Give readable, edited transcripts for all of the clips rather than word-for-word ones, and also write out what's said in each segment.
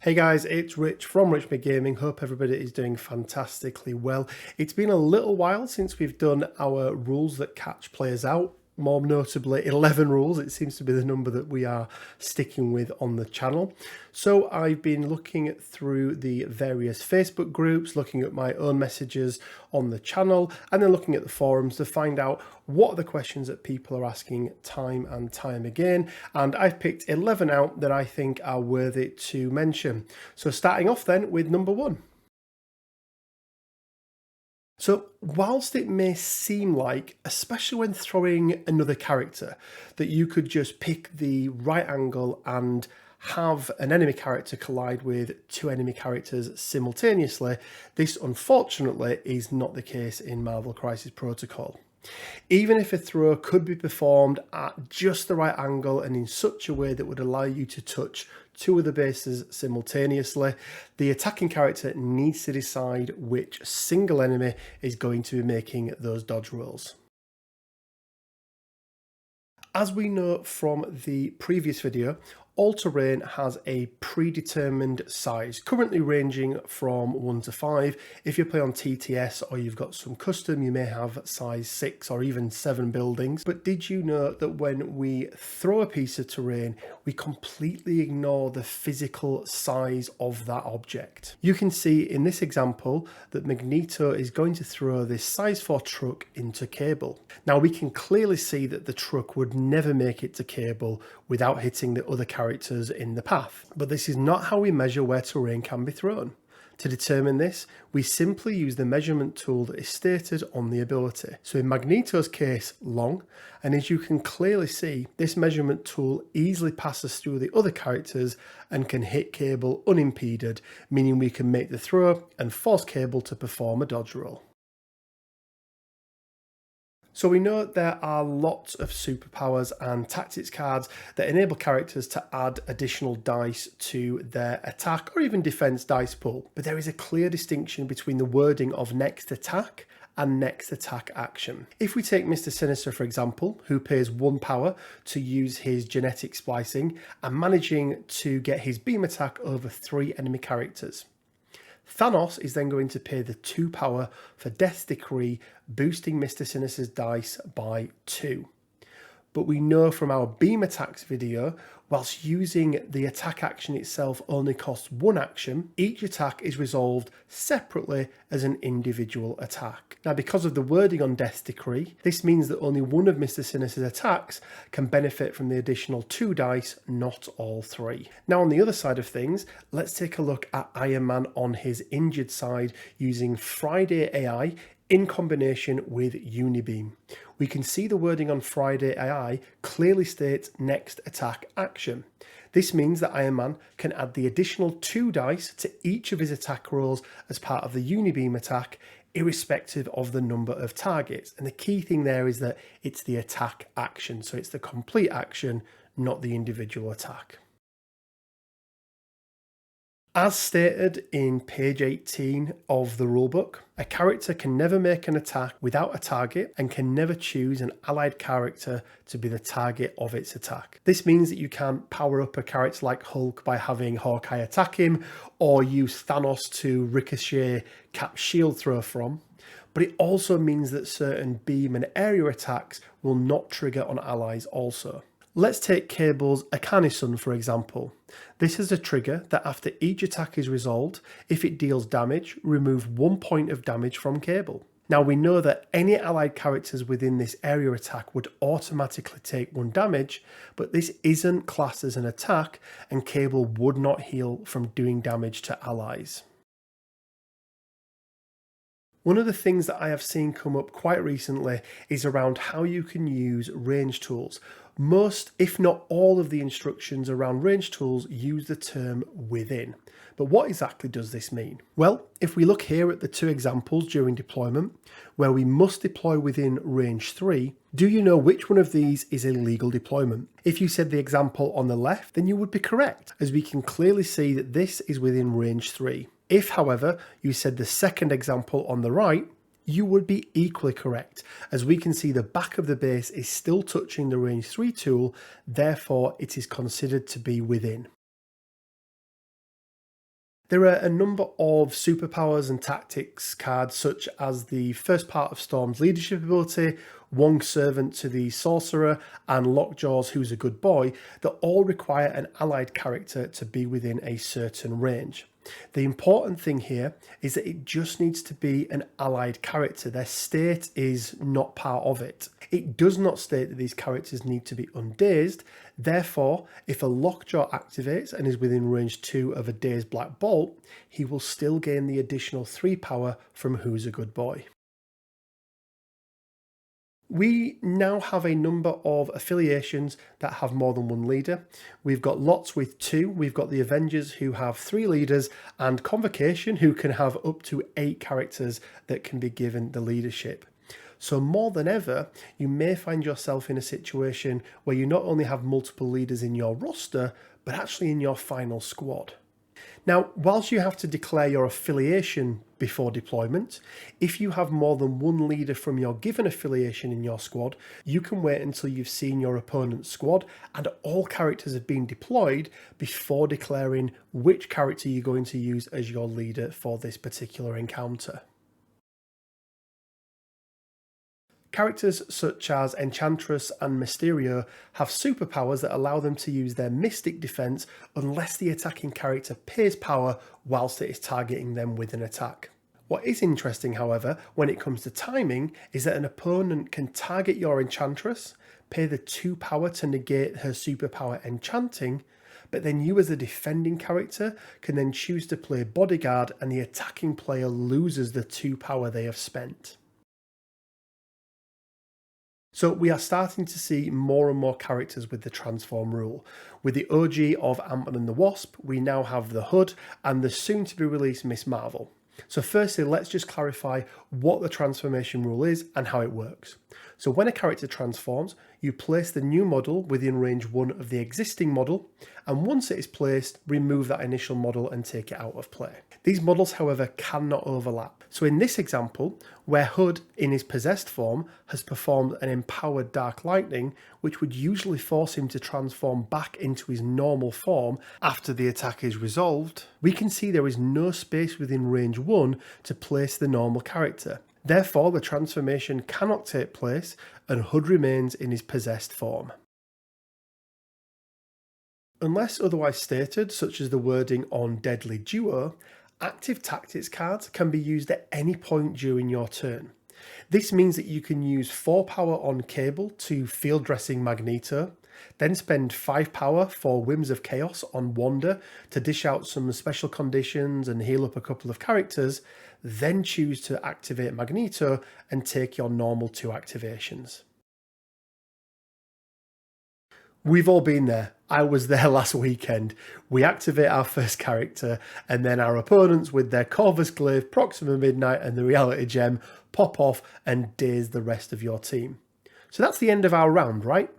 Hey guys, it's Rich from Rich Gaming. Hope everybody is doing fantastically well. It's been a little while since we've done our rules that catch players out. More notably, 11 rules. It seems to be the number that we are sticking with on the channel. So I've been looking through the various Facebook groups, looking at my own messages on the channel, and then looking at the forums to find out what are the questions that people are asking time and time again. And I've picked 11 out that I think are worthy to mention. So starting off then with number 1. So whilst it may seem like, especially when throwing another character, that you could just pick the right angle and have an enemy character collide with two enemy characters simultaneously, this unfortunately is not the case in Marvel Crisis Protocol. Even if a throw could be performed at just the right angle and in such a way that would allow you to touch two of the bases simultaneously, the attacking character needs to decide which single enemy is going to be making those dodge rolls. As we know from the previous video, all terrain has a predetermined size, currently ranging from 1 to 5. If you play on TTS or you've got some custom, you may have size 6 or even 7 buildings. But did you know that when we throw a piece of terrain, we completely ignore the physical size of that object? You can see in this example that Magneto is going to throw this size 4 truck into Cable. Now we can clearly see that the truck would never make it to Cable without hitting the other characters in the path. But this is not how we measure where terrain can be thrown. To determine this, we simply use the measurement tool that is stated on the ability. So in Magneto's case, long, and as you can clearly see, this measurement tool easily passes through the other characters and can hit Cable unimpeded, meaning we can make the throw and force Cable to perform a dodge roll. So we know there are lots of superpowers and tactics cards that enable characters to add additional dice to their attack or even defense dice pool. But there is a clear distinction between the wording of next attack and next attack action. If we take Mr. Sinister, for example, who pays 1 power to use his genetic splicing and managing to get his beam attack over 3 enemy characters. Thanos is then going to pay the 2 power for Death's Decree, boosting Mr. Sinister's dice by 2. But we know from our beam attacks video, whilst using the attack action itself only costs 1 action, each attack is resolved separately as an individual attack. Now, because of the wording on Death's Decree, this means that only one of Mr. Sinister's attacks can benefit from the additional 2 dice, not all 3. Now, on the other side of things, let's take a look at Iron Man on his injured side using Friday AI in combination with Unibeam. We can see the wording on Friday AI clearly states next attack action. This means that Iron Man can add the additional 2 dice to each of his attack rolls as part of the Unibeam attack, irrespective of the number of targets. And the key thing there is that it's the attack action, so it's the complete action, not the individual attack. As stated in page 18 of the rulebook, a character can never make an attack without a target and can never choose an allied character to be the target of its attack. This means that you can't power up a character like Hulk by having Hawkeye attack him or use Thanos to ricochet Cap's shield throw from. But it also means that certain beam and area attacks will not trigger on allies also. Let's take Cable's Akane-sun for example. This is a trigger that after each attack is resolved, if it deals damage, remove 1 point of damage from Cable. Now we know that any allied characters within this area attack would automatically take 1 damage, but this isn't classed as an attack and Cable would not heal from doing damage to allies. One of the things that I have seen come up quite recently is around how you can use range tools. Most, if not all, of the instructions around range tools use the term within. But what exactly does this mean? Well, if we look here at the 2 examples during deployment, where we must deploy within range 3, do you know which one of these is a legal deployment? If you said the example on the left, then you would be correct, as we can clearly see that this is within range 3. If, however, you said the second example on the right, you would be equally correct, as we can see the back of the base is still touching the range 3 tool, therefore it is considered to be within. There are a number of superpowers and tactics cards, such as the first part of Storm's leadership ability, Wong's Servant to the Sorcerer, and Lockjaw's Who's a Good Boy, that all require an allied character to be within a certain range. The important thing here is that it just needs to be an allied character. Their state is not part of it. It does not state that these characters need to be undazed. Therefore, if a Lockjaw activates and is within range 2 of a Dazed Black Bolt, he will still gain the additional 3 power from Who's a Good Boy. We now have a number of affiliations that have more than one leader. We've got lots with 2. We've got the Avengers, who have 3 leaders, and Convocation, who can have up to 8 characters that can be given the leadership. So more than ever, you may find yourself in a situation where you not only have multiple leaders in your roster, but actually in your final squad. Now, whilst you have to declare your affiliation before deployment, if you have more than one leader from your given affiliation in your squad, you can wait until you've seen your opponent's squad and all characters have been deployed before declaring which character you're going to use as your leader for this particular encounter. Characters such as Enchantress and Mysterio have superpowers that allow them to use their Mystic defense unless the attacking character pays power whilst it is targeting them with an attack. What is interesting, however, when it comes to timing, is that an opponent can target your Enchantress, pay the 2 power to negate her superpower Enchanting, but then you as a defending character can then choose to play Bodyguard and the attacking player loses the 2 power they have spent. So we are starting to see more and more characters with the transform rule. With the OG of Ant-Man and the Wasp, we now have the Hood and the soon to be released Miss Marvel. So firstly, let's just clarify what the transformation rule is and how it works. So when a character transforms, you place the new model within range 1 of the existing model, and once it is placed, remove that initial model and take it out of play. These models, however, cannot overlap. So in this example, where Hood in his possessed form has performed an empowered Dark Lightning, which would usually force him to transform back into his normal form after the attack is resolved, we can see there is no space within range 1 to place the normal character. Therefore, the transformation cannot take place and Hood remains in his possessed form. Unless otherwise stated, such as the wording on Deadly Duo, active tactics cards can be used at any point during your turn. This means that you can use 4 power on Cable to field dressing Magneto, then spend 5 power for Whims of Chaos on Wanda to dish out some special conditions and heal up a couple of characters, then choose to activate Magneto and take your normal 2 activations. We've all been there. I was there last weekend. We activate our first character and then our opponents with their Corvus Glaive, Proxima Midnight and the Reality Gem pop off and daze the rest of your team. So that's the end of our round, right?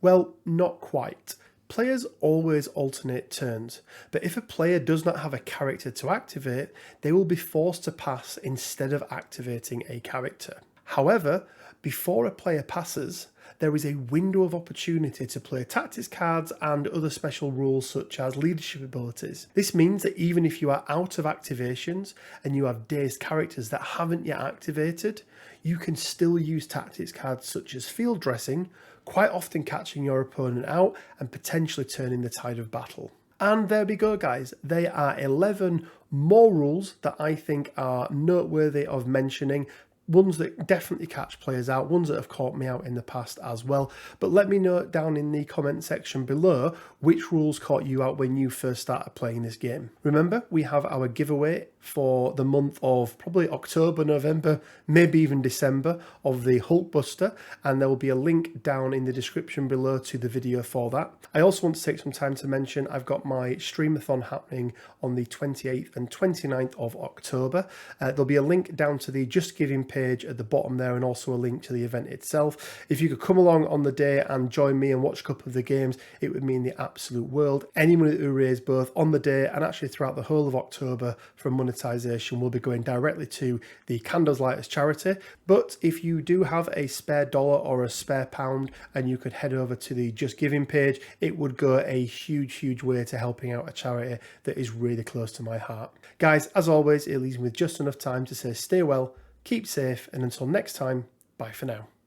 Well, not quite. Players always alternate turns, but if a player does not have a character to activate, they will be forced to pass instead of activating a character. However, before a player passes, there is a window of opportunity to play tactics cards and other special rules such as leadership abilities. This means that even if you are out of activations and you have dazed characters that haven't yet activated, you can still use tactics cards such as field dressing, quite often catching your opponent out and potentially turning the tide of battle. And there we go, guys. There are 11 more rules that I think are noteworthy of mentioning. Ones that definitely catch players out, ones that have caught me out in the past as well. But let me know down in the comment section below which rules caught you out when you first started playing this game. Remember, we have our giveaway for the month of probably October, November, maybe even December of the Hulkbuster, and there will be a link down in the description below to the video for that. I also want to take some time to mention I've got my streamathon happening on the 28th and 29th of October. There'll be a link down to the Just Giving page page at the bottom there, and also a link to the event itself. If you could come along on the day and join me and watch a couple of the games, it would mean the absolute world. Any money that we raise both on the day and actually throughout the whole of October from monetization will be going directly to the Candles Lighters charity. But if you do have a spare dollar or a spare pound and you could head over to the Just Giving page, it would go a huge way to helping out a charity that is really close to my heart. Guys, as always, it leaves me with just enough time to say stay well, keep safe, and until next time, bye for now.